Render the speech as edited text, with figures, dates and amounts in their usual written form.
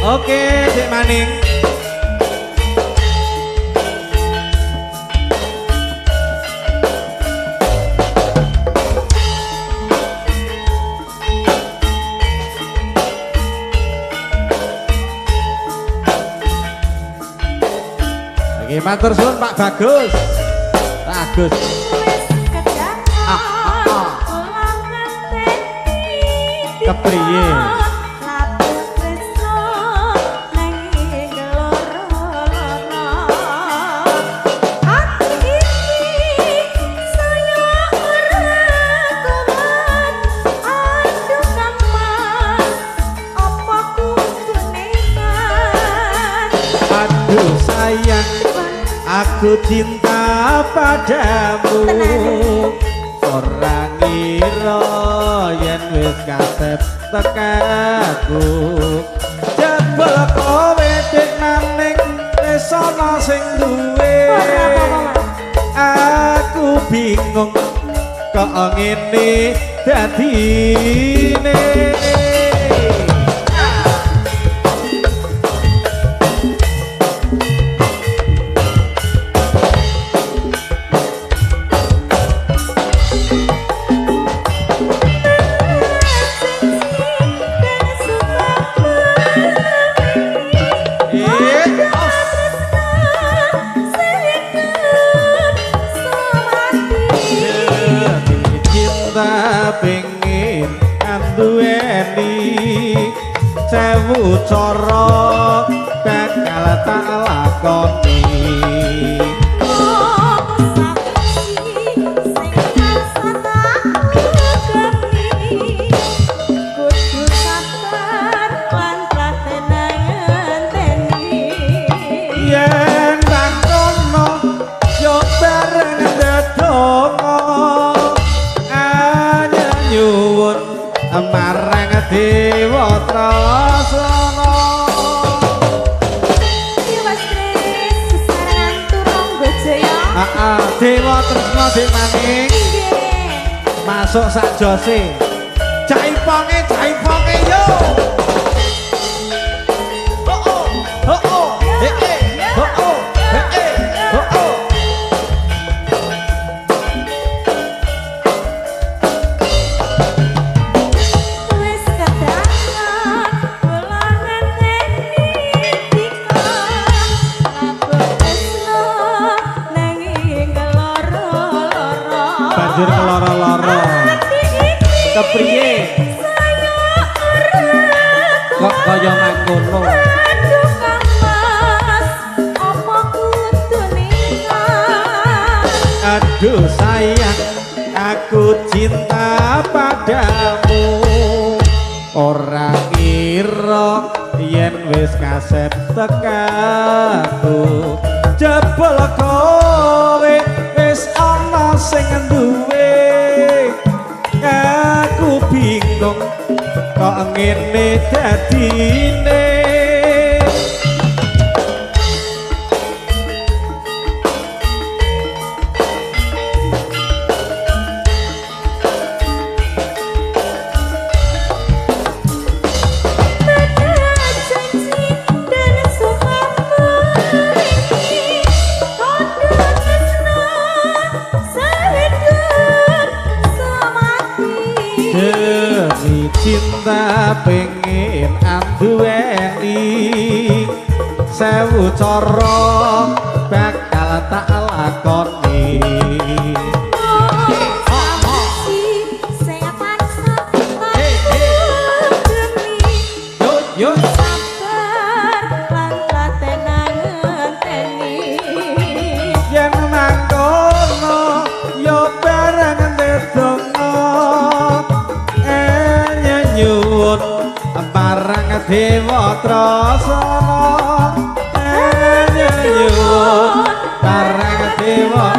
Oke, Dik Maning. Oke, matur suwun Pak Bagus. Bagus. Kepriye? Aduh sayang, aku cinta padamu. Ora ngira yen wis kasep tekaku. Jebul kowe dik maning wis ana sing duwe. Aku bingung kok ngene dadine. Pengen anduweni sewu cara bakal tak lakoni. Yen nang kono yo bareng ndedonga nyuwun marang Dewa Trasana. Iya Mas Kris, sesarengan turung bojo ya. Dewa Tresna Dik Maning. Masuk sak jose. Jaiponge yo. Banjur keloro-loro. Kepriye? Kok kaya mangkono? Aduh sayang, aku cinta padamu. Ora ngira yen wis kasep tekaku. Jebul kowe wis ana sing duwe. Aku bingung kok ngene dadine. Demi cinta pengen anduweni sewu cara bakal tak lakoni. Yo sabar lan latenan ngenteni. Yen mangkono yo bareng ndedonga. Nyuwun marang Dewa Trasana. Nyuwun marang Dewa